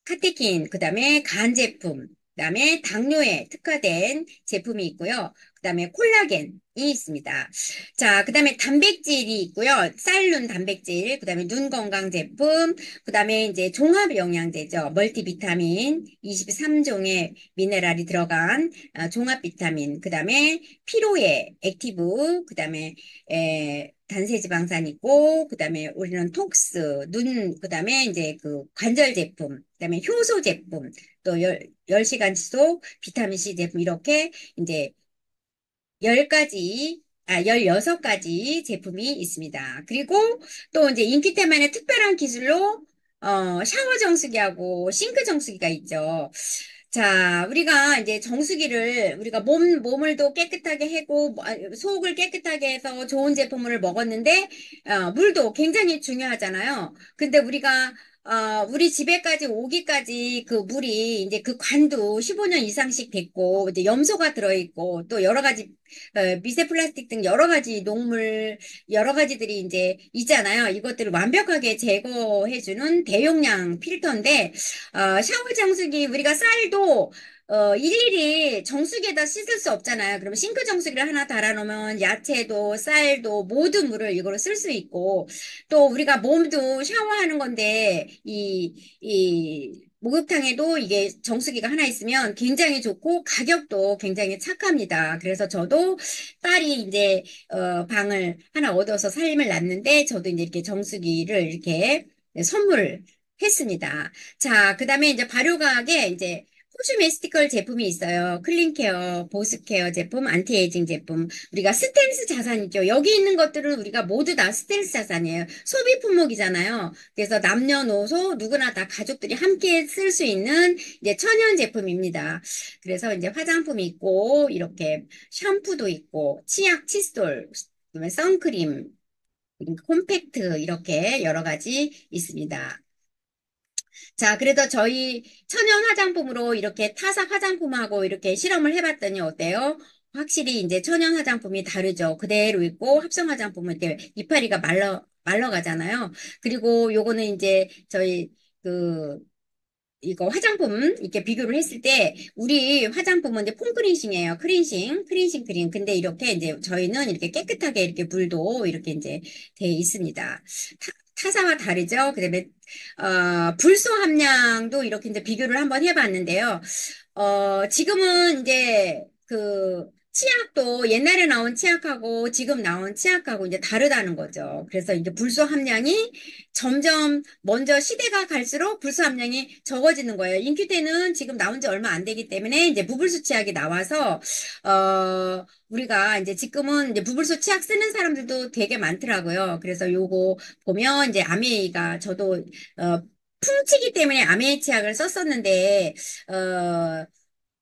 카테킨, 그 다음에 간 제품, 그 다음에 당뇨에 특화된 제품이 있고요. 그 다음에 콜라겐이 있습니다. 자, 그 다음에 단백질이 있고요. 쌀눈 단백질, 그 다음에 눈 건강 제품, 그 다음에 이제 종합 영양제죠. 멀티비타민, 23종의 미네랄이 들어간 종합 비타민, 그 다음에 피로에 액티브, 그 다음에 단세지방산 있고, 그 다음에 우리는 톡스, 그 다음에 이제 그 관절 제품, 그 다음에 효소 제품, 또 10시간 지속 비타민C 제품, 이렇게 이제 16가지 제품이 있습니다. 그리고 또 이제 인기테만의 특별한 기술로, 샤워 정수기하고 싱크 정수기가 있죠. 자, 우리가 이제 정수기를, 우리가 몸을 또 깨끗하게 하고, 속을 깨끗하게 해서 좋은 제품을 먹었는데, 물도 굉장히 중요하잖아요. 근데 우리 집에까지 오기까지 그 물이, 이제 그 관도 15년 이상씩 됐고, 이제 염소가 들어있고, 또 여러 가지, 미세 플라스틱 등 여러 가지 녹물, 여러 가지들이 이제 있잖아요. 이것들을 완벽하게 제거해주는 대용량 필터인데, 샤워 정수기, 우리가 쌀도, 일일이 정수기에다 씻을 수 없잖아요. 그럼 싱크 정수기를 하나 달아놓으면 야채도 쌀도 모든 물을 이걸로 쓸 수 있고, 또 우리가 몸도 샤워하는 건데, 이 목욕탕에도 이게 정수기가 하나 있으면 굉장히 좋고, 가격도 굉장히 착합니다. 그래서 저도 딸이 이제, 방을 하나 얻어서 살림을 났는데, 저도 이제 이렇게 정수기를 이렇게 선물했습니다. 자, 그 다음에 이제 발효과학에 이제 코스메티컬 제품이 있어요. 클린케어, 보습케어 제품, 안티에이징 제품. 우리가 스텔스 자산이죠. 여기 있는 것들은 우리가 모두 다 스텔스 자산이에요. 소비 품목이잖아요. 그래서 남녀노소 누구나 다 가족들이 함께 쓸 수 있는 이제 천연 제품입니다. 그래서 이제 화장품이 있고, 이렇게 샴푸도 있고, 치약, 칫솔, 그다음에 선크림, 콤팩트 이렇게 여러 가지 있습니다. 자, 그래도 저희 천연 화장품으로 이렇게 타사 화장품하고 이렇게 실험을 해봤더니 어때요? 확실히 이제 천연 화장품이 다르죠. 그대로 있고 합성 화장품은 이렇게 이파리가 말러가잖아요. 그리고 요거는 이제 저희 그 이거 화장품 이렇게 비교를 했을 때 우리 화장품은 이제 폼크린싱이에요. 크린싱 크림. 근데 이렇게 이제 저희는 이렇게 깨끗하게 이렇게 물도 이렇게 이제 돼 있습니다. 타사와 다르죠. 그다음에 불소 함량도 이렇게 이제 비교를 한번 해봤는데요. 지금은 이제 그 치약도 옛날에 나온 치약하고 지금 나온 치약하고 이제 다르다는 거죠. 그래서 이제 불소 함량이 점점 먼저 시대가 갈수록 불소 함량이 적어지는 거예요. 인큐테는 지금 나온 지 얼마 안 되기 때문에 이제 무불소 치약이 나와서 우리가 이제 지금은 이제 무불소 치약 쓰는 사람들도 되게 많더라고요. 그래서 요거 보면 이제 아메이가 저도 풍치기 때문에 아메이 치약을 썼었는데 어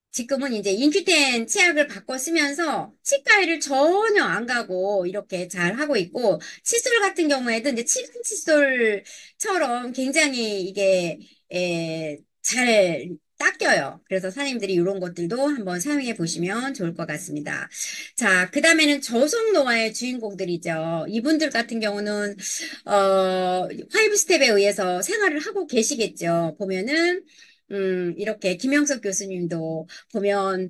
지금은 이제 인큐텐 치약을 바꿔 쓰면서 치과에를 전혀 안 가고 이렇게 잘 하고 있고 칫솔 같은 경우에도 이제 치간 칫솔처럼 굉장히 이게 잘 닦여요. 그래서 사장님들이 이런 것들도 한번 사용해 보시면 좋을 것 같습니다. 자, 그 다음에는 저속 노화의 주인공들이죠. 이분들 같은 경우는 파이브 스텝에 의해서 생활을 하고 계시겠죠. 보면은 이렇게 김영석 교수님도 보면,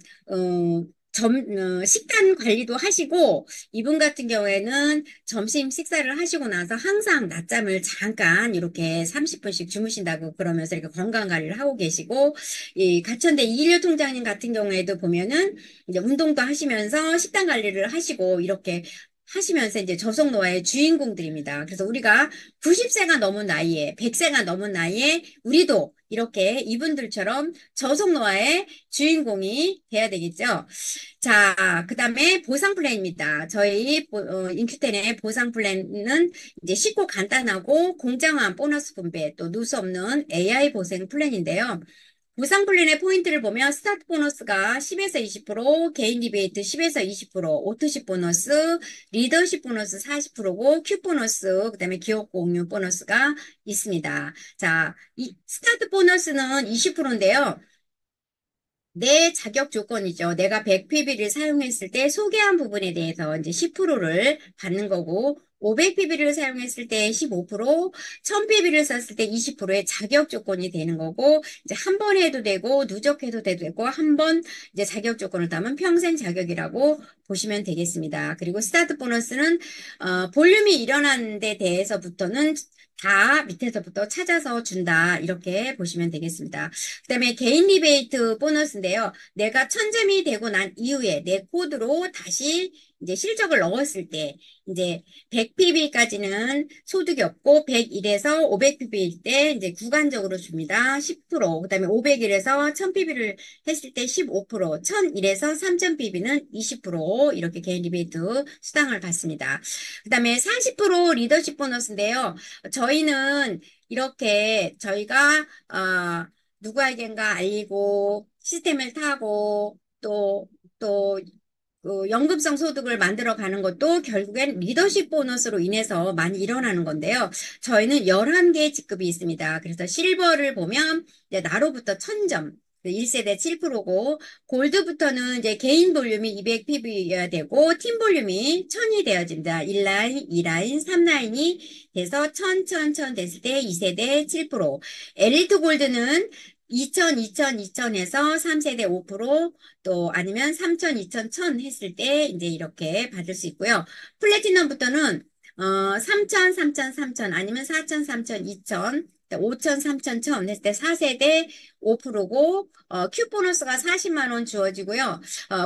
식단 관리도 하시고, 이분 같은 경우에는 점심 식사를 하시고 나서 항상 낮잠을 잠깐 이렇게 30분씩 주무신다고 그러면서 이렇게 건강 관리를 하고 계시고, 이 가천대 이일류 통장님 같은 경우에도 보면은 이제 운동도 하시면서 식단 관리를 하시고, 이렇게 하시면서 이제 저속노화의 주인공들입니다. 그래서 우리가 90세가 넘은 나이에, 100세가 넘은 나이에 우리도 이렇게 이분들처럼 저속노화의 주인공이 돼야 되겠죠. 자, 그 다음에 보상 플랜입니다. 저희 인큐텐의 보상 플랜은 이제 쉽고 간단하고 공정한 보너스 분배 또 누수 없는 AI 보상 플랜인데요. 보상 플랜의 포인트를 보면 스타트 보너스가 10에서 20%, 개인 리베이트 10에서 20%, 오토십 보너스, 리더십 보너스 40%고 큐 보너스, 그다음에 기업 공유 보너스가 있습니다. 자, 이 스타트 보너스는 20%인데요. 내 자격 조건이죠. 내가 100PB를 사용했을 때 소개한 부분에 대해서 이제 10%를 받는 거고, 500PB를 사용했을 때 15%, 1000PB를 썼을 때 20%의 자격 조건이 되는 거고, 이제 한 번 해도 되고, 누적해도 되고, 한 번 이제 자격 조건을 따면 평생 자격이라고 보시면 되겠습니다. 그리고 스타트 보너스는, 볼륨이 일어나는 데 대해서부터는 다 밑에서부터 찾아서 준다. 이렇게 보시면 되겠습니다. 그다음에 개인 리베이트 보너스인데요. 내가 1000점이 되고 난 이후에 내 코드로 다시 이제 실적을 넣었을 때 이제 100PB까지는 소득이 없고 101에서 500PB일 때 이제 구간적으로 줍니다. 10%. 그다음에 500일에서 1000PB를 했을 때 15%, 1001에서 3000PB는 20% 이렇게 개인 리베이트 수당을 받습니다. 그다음에 40% 리더십 보너스인데요. 저희는 이렇게 저희가 누구에겐가 알리고 시스템을 타고 또 연금성 소득을 만들어 가는 것도 결국엔 리더십 보너스로 인해서 많이 일어나는 건데요. 저희는 11개의 직급이 있습니다. 그래서 실버를 보면 이제 나로부터 1000점. 1세대 7%고 골드부터는 이제 개인 볼륨이 200PB여야 되고 팀 볼륨이 1000이 되어집니다. 1라인, 2라인, 3라인이 돼서 1000 됐을 때 2세대 7%. 엘리트 골드는 2000, 2000, 2000에서 3세대 5%, 또 아니면 3000, 2000, 1000 했을 때 이제 이렇게 받을 수 있고요. 플래티넘부터는 3000, 3000, 3000 아니면 4000, 3000, 2000, 5000, 3000, 1000 했을 때 4세대 5%고 큐 보너스가 40만 원 주어지고요.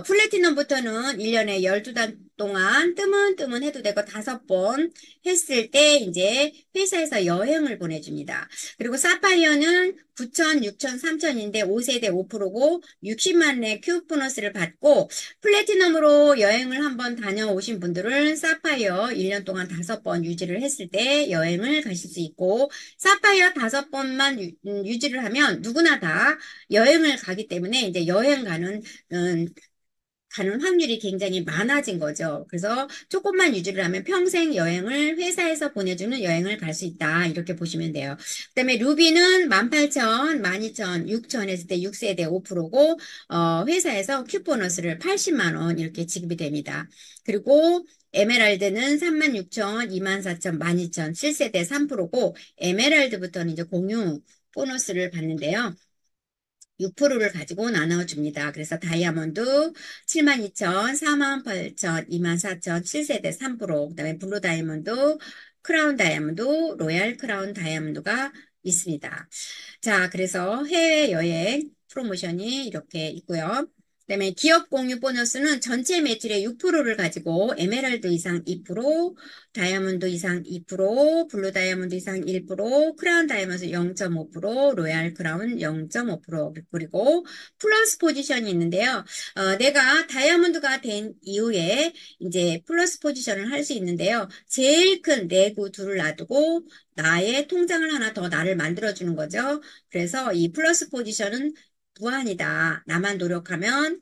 플래티넘부터는 1년에 12달 동안 뜨문뜨문 해도 되고 5번 했을 때 이제 회사에서 여행을 보내줍니다. 그리고 사파이어는 9천, 6천, 3천인데 5세대 5%고 60만 의 큐 보너스를 받고 플래티넘으로 여행을 한번 다녀오신 분들은 사파이어 1년 동안 5번 유지를 했을 때 여행을 가실 수 있고 사파이어 5번만 유지를 하면 누구나 다 여행을 가기 때문에 이제 여행 가는 확률이 굉장히 많아진 거죠. 그래서 조금만 유지를 하면 평생 여행을 회사에서 보내주는 여행을 갈 수 있다. 이렇게 보시면 돼요. 그다음에 루비는 18,000, 12,000, 6,000 했을 때 6세대 5%고 회사에서 큐보너스를 80만 원 이렇게 지급이 됩니다. 그리고 에메랄드는 36,000, 24,000, 12,000, 7세대 3%고 에메랄드부터는 이제 공유 보너스를 받는데요. 6%를 가지고 나눠줍니다. 그래서 다이아몬드 72,000, 48,000, 24,000, 7세대 3%, 그다음에 블루 다이아몬드, 크라운 다이아몬드, 로얄 크라운 다이아몬드가 있습니다. 자, 그래서 해외여행 프로모션이 이렇게 있고요. 그다음에 기업 공유 보너스는 전체 매출의 6%를 가지고 에메랄드 이상 2%, 다이아몬드 이상 2%, 블루 다이아몬드 이상 1%, 크라운 다이아몬드 0.5%, 로얄 크라운 0.5% 그리고 플러스 포지션이 있는데요. 내가 다이아몬드가 된 이후에 이제 플러스 포지션을 할 수 있는데요. 제일 큰 내구 둘을 놔두고 나의 통장을 하나 더 나를 만들어주는 거죠. 그래서 이 플러스 포지션은 무한이다. 나만 노력하면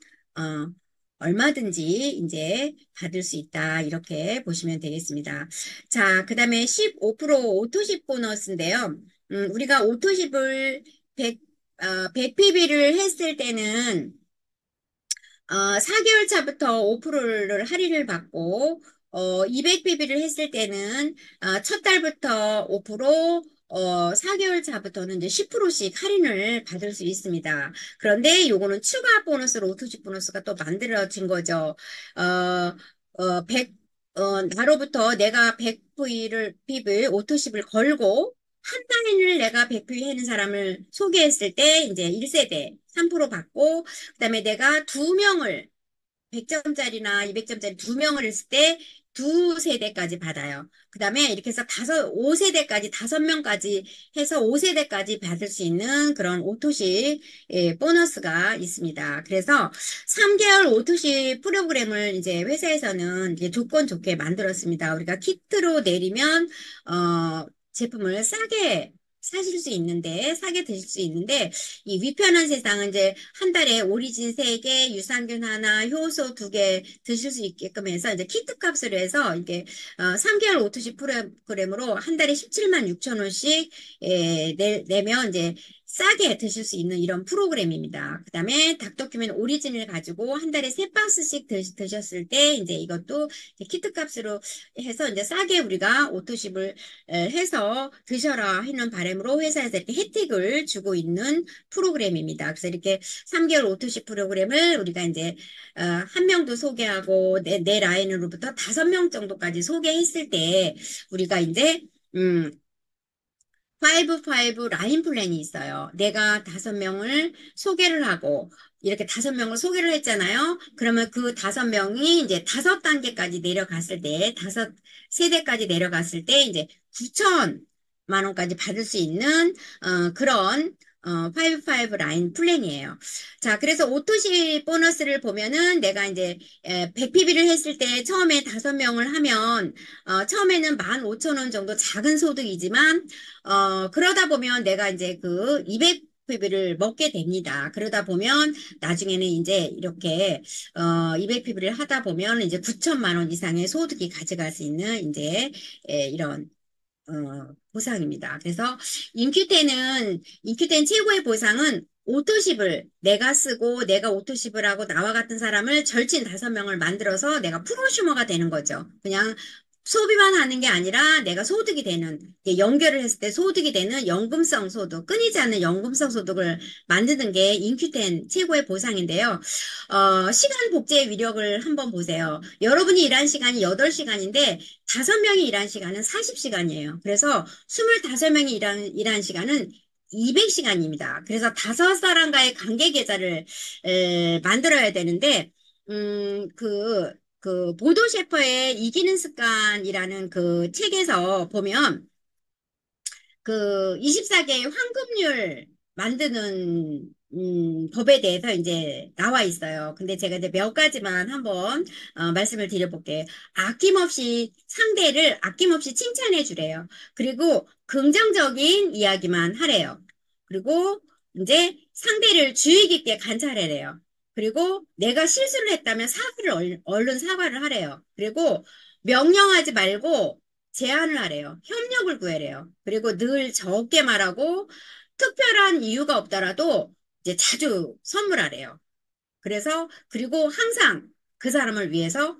얼마든지 이제 받을 수 있다. 이렇게 보시면 되겠습니다. 자, 그 다음에 15% 오토십 보너스인데요. 우리가 오토십을 100PB를 했을 때는 4개월 차부터 5%를 할인을 받고 200PB를 했을 때는 첫 달부터 5%, 4개월 차부터는 이제 10%씩 할인을 받을 수 있습니다. 그런데 요거는 추가 보너스로 오토집 보너스가 또 만들어진 거죠. 어, 100, 나로부터 내가 100V를, 핍을, 오토십을 걸고 한 달을 내가 100PV 하는 사람을 소개했을 때 이제 1세대 3% 받고 그다음에 내가 두 명을 100점짜리나 200점짜리 두 명을 했을 때 두 세대까지 받아요. 그 다음에 이렇게 해서 5세대까지, 5명까지 해서 5세대까지 받을 수 있는 그런 오토시 보너스가 있습니다. 그래서 3개월 오토시 프로그램을 이제 회사에서는 이제 조건 좋게 만들었습니다. 우리가 키트로 내리면, 제품을 싸게 사실 수 있는데, 싸게 드실 수 있는데, 이 위편한 세상은 이제 한 달에 오리진 3개, 유산균 하나, 효소 2개 드실 수 있게끔 해서 이제 키트 값으로 해서 이게 3개월 오토시 프로그램으로 한 달에 17만 6천 원씩 내면 이제 싸게 드실 수 있는 이런 프로그램입니다. 그 다음에 닥터큐멘 오리진을 가지고 한 달에 3박스씩 드셨을 때 이제 이것도 이제 키트 값으로 해서 이제 싸게 우리가 오토십을 해서 드셔라 하는 바람으로 회사에서 이렇게 혜택을 주고 있는 프로그램입니다. 그래서 이렇게 3개월 오토십 프로그램을 우리가 이제 한 명도 소개하고 내 라인으로부터 5명 정도까지 소개했을 때 우리가 이제 음, 5 라인 플랜이 있어요. 내가 5명을 소개를 하고, 이렇게 5명을 소개를 했잖아요. 그러면 그 5명이 이제 5단계까지 내려갔을 때, 5세대까지 내려갔을 때, 이제 9천만 원까지 받을 수 있는, 그런, 5 라인 플랜이에요. 자, 그래서 오토시 보너스를 보면은 내가 이제 100PB를 했을 때 처음에 5명을 하면, 처음에는 15,000원 정도 작은 소득이지만, 그러다 보면 내가 이제 그 200PB를 먹게 됩니다. 그러다 보면 나중에는 이제 이렇게 200PB를 하다 보면 이제 9천만 원 이상의 소득이 가져갈 수 있는 이제 이런 보상입니다. 그래서 인큐텐 최고의 보상은 오토십을 내가 쓰고 내가 오토십을 하고 나와 같은 사람을 절친 5명을 만들어서 내가 프로슈머가 되는 거죠. 그냥 소비만 하는 게 아니라 내가 소득이 되는, 연결을 했을 때 소득이 되는 연금성 소득, 끊이지 않는 연금성 소득을 만드는 게 인큐텐 최고의 보상인데요. 시간 복제의 위력을 한번 보세요. 여러분이 일한 시간이 8시간인데 5명이 일한 시간은 40시간이에요. 그래서 25명이 일한 시간은 200시간입니다. 그래서 5사람과의 관계 계좌를 만들어야 되는데, 보도 셰퍼의 이기는 습관이라는 그 책에서 보면, 그 24개의 황금률 만드는 법에 대해서 이제 나와 있어요. 근데 제가 이제 몇 가지만 한번 말씀을 드려볼게요. 상대를 아낌없이 칭찬해 주래요. 그리고 긍정적인 이야기만 하래요. 그리고 이제 상대를 주의 깊게 관찰하래요. 그리고 내가 실수를 했다면 얼른 사과를 하래요. 그리고 명령하지 말고 제안을 하래요. 협력을 구해래요. 그리고 늘 적게 말하고 특별한 이유가 없더라도 이제 자주 선물하래요. 그리고 항상 그 사람을 위해서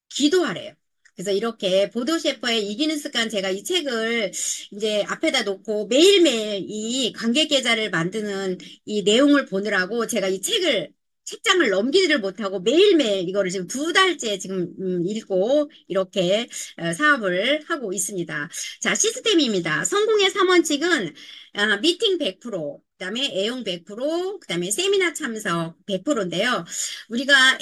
기도하래요. 그래서 이렇게 보도 셰퍼의 이기는 습관 제가 이 책을 이제 앞에다 놓고 매일매일 이 관객 계좌를 만드는 이 내용을 보느라고 제가 이 책장을 넘기지를 못하고 매일매일 이거를 지금 2달째 지금 읽고 이렇게 사업을 하고 있습니다. 자, 시스템입니다. 성공의 3원칙은 미팅 100%, 그다음에 애용 100%, 그다음에 세미나 참석 100%인데요. 우리가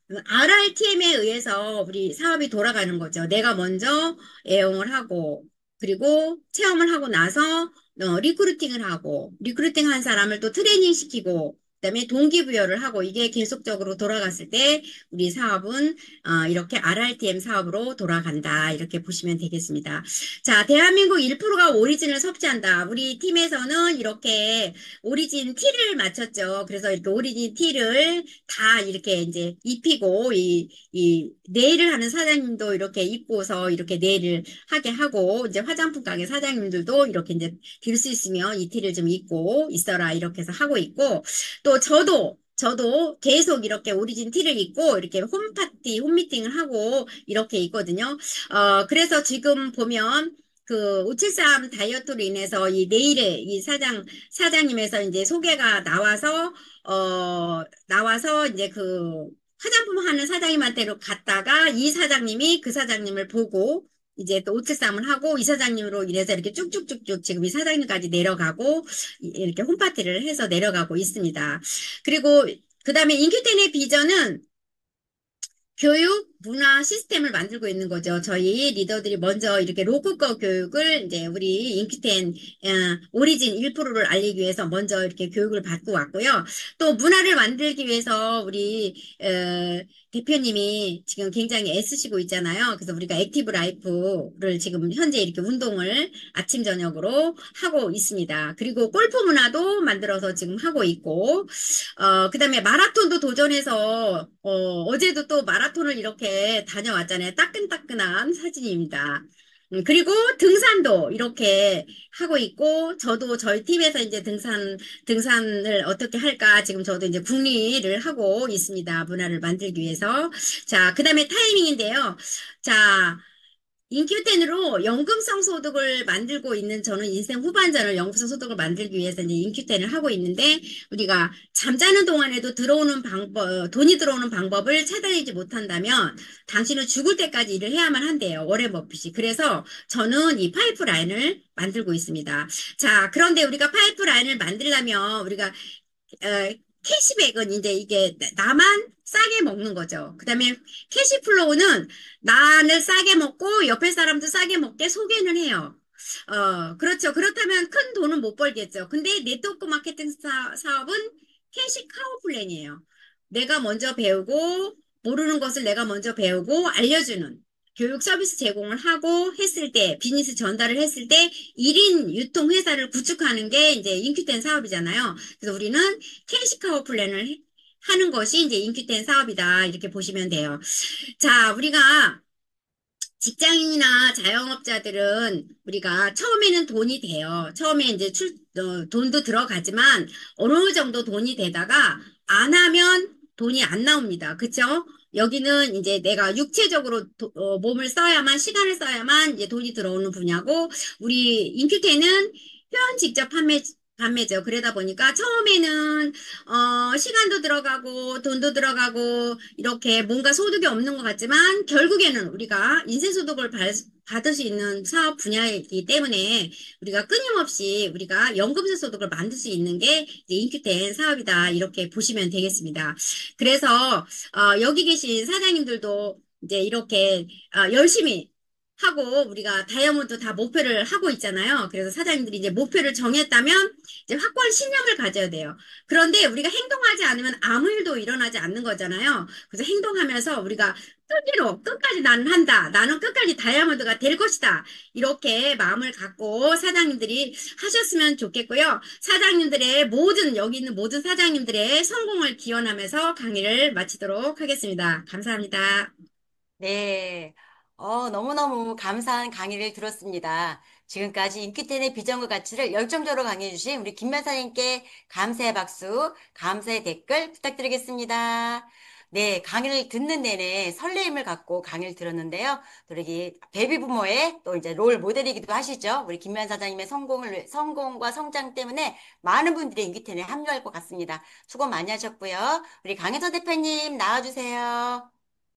RRTM에 의해서 우리 사업이 돌아가는 거죠. 내가 먼저 애용을 하고 그리고 체험을 하고 나서 리크루팅을 하고 리크루팅 한 사람을 또 트레이닝 시키고 그다음에 동기부여를 하고 이게 계속적으로 돌아갔을 때 우리 사업은 이렇게 RRTM 사업으로 돌아간다. 이렇게 보시면 되겠습니다. 자, 대한민국 1%가 오리진을 섭취한다. 우리 팀에서는 이렇게 오리진 티를 맞췄죠. 그래서 이렇게 오리진 티를 다 이렇게 이제 입히고, 이 네일을 하는 사장님도 이렇게 입고서 이렇게 네일을 하게 하고, 이제 화장품 가게 사장님들도 이렇게 이제 들 수 있으면 이 티를 좀 입고 있어라. 이렇게 해서 하고 있고, 또 저도 계속 이렇게 오리진 티를 입고 이렇게 홈미팅을 하고 이렇게 있거든요. 그래서 지금 보면 그 573 다이어트로 인해서 이 내일의 이 사장님에서 이제 소개가 나와서 이제 그 화장품 하는 사장님한테로 갔다가 이 사장님이 그 사장님을 보고 이제 또 573을 하고 이 사장님으로 인해서 이렇게 쭉쭉쭉쭉 지금 이 사장님까지 내려가고 이렇게 홈파티를 해서 내려가고 있습니다. 그리고 그 다음에 인큐텐의 비전은 교육, 문화 시스템을 만들고 있는 거죠. 저희 리더들이 먼저 이렇게 로크꺼 교육을 이제 우리 인큐텐 오리진 1%를 알리기 위해서 먼저 이렇게 교육을 받고 왔고요. 또 문화를 만들기 위해서 우리 대표님이 지금 굉장히 애쓰시고 있잖아요. 그래서 우리가 액티브 라이프를 지금 현재 이렇게 운동을 아침 저녁으로 하고 있습니다. 그리고 골프 문화도 만들어서 지금 하고 있고 그다음에 마라톤도 도전해서, 어제도 또 마라톤을 이렇게 다녀왔잖아요. 따끈따끈한 사진입니다. 그리고 등산도 이렇게 하고 있고, 저도 저희 팀에서 이제 등산을 어떻게 할까, 지금 저도 이제 궁리를 하고 있습니다. 문화를 만들기 위해서. 자, 그다음에 타이밍인데요. 자, 인큐텐으로 연금성 소득을 만들고 있는 저는 인생 후반전을 연금성 소득을 만들기 위해서 이제 인큐텐을 하고 있는데 우리가 잠자는 동안에도 들어오는 방법, 돈이 들어오는 방법을 찾아내지 못한다면 당신은 죽을 때까지 일을 해야만 한대요. 워렌 버핏이. 그래서 저는 이 파이프라인을 만들고 있습니다. 자, 그런데 우리가 파이프라인을 만들려면 우리가 캐시백은 이제 이게 나만 싸게 먹는 거죠. 그 다음에 캐시플로우는 나는 싸게 먹고 옆에 사람도 싸게 먹게 소개는 해요. 그렇죠. 그렇다면 큰 돈은 못 벌겠죠. 근데 네트워크 마케팅 사업은 캐시 카우 플랜이에요. 내가 먼저 배우고, 모르는 것을 내가 먼저 배우고 알려주는 교육 서비스 제공을 하고 했을 때, 비즈니스 전달을 했을 때 1인 유통 회사를 구축하는 게 이제 인큐텐 사업이잖아요. 그래서 우리는 캐시 카우 플랜을 하는 것이 이제 인큐텐 사업이다. 이렇게 보시면 돼요. 자, 우리가 직장인이나 자영업자들은 우리가 처음에는 돈이 돼요. 처음에 이제 돈도 들어가지만 어느 정도 돈이 되다가 안 하면 돈이 안 나옵니다. 그쵸? 여기는 이제 내가 육체적으로 몸을 써야만, 시간을 써야만 이제 돈이 들어오는 분야고, 우리 인큐테는 회원 직접 판매죠. 그러다 보니까 처음에는 시간도 들어가고 돈도 들어가고 이렇게 뭔가 소득이 없는 것 같지만 결국에는 우리가 인센소득을 받을 수 있는 사업 분야이기 때문에 우리가 끊임없이 우리가 연금술 소득을 만들 수 있는 게 이제 인큐텐 사업이다. 이렇게 보시면 되겠습니다. 그래서 여기 계신 사장님들도 이제 이렇게 열심히 하고 우리가 다이아몬드 다 목표를 하고 있잖아요. 그래서 사장님들이 이제 목표를 정했다면 이제 확고한 신념을 가져야 돼요. 그런데 우리가 행동하지 않으면 아무 일도 일어나지 않는 거잖아요. 그래서 행동하면서 우리가 끈기로 끝까지 나는 한다. 나는 끝까지 다이아몬드가 될 것이다. 이렇게 마음을 갖고 사장님들이 하셨으면 좋겠고요. 사장님들의 모든 여기 있는 모든 사장님들의 성공을 기원하면서 강의를 마치도록 하겠습니다. 감사합니다. 네. 너무너무 감사한 강의를 들었습니다. 지금까지 인기텐의 비전과 가치를 열정적으로 강의해주신 우리 김 변사님께 감사의 박수, 감사의 댓글 부탁드리겠습니다. 네, 강의를 듣는 내내 설레임을 갖고 강의를 들었는데요. 또 여기 베이비부모의 또 이제 롤 모델이기도 하시죠. 우리 김 변사장님의 성공과 성장 때문에 많은 분들이 인기텐에 합류할 것 같습니다. 수고 많이 하셨고요. 우리 강혜서 대표님 나와주세요.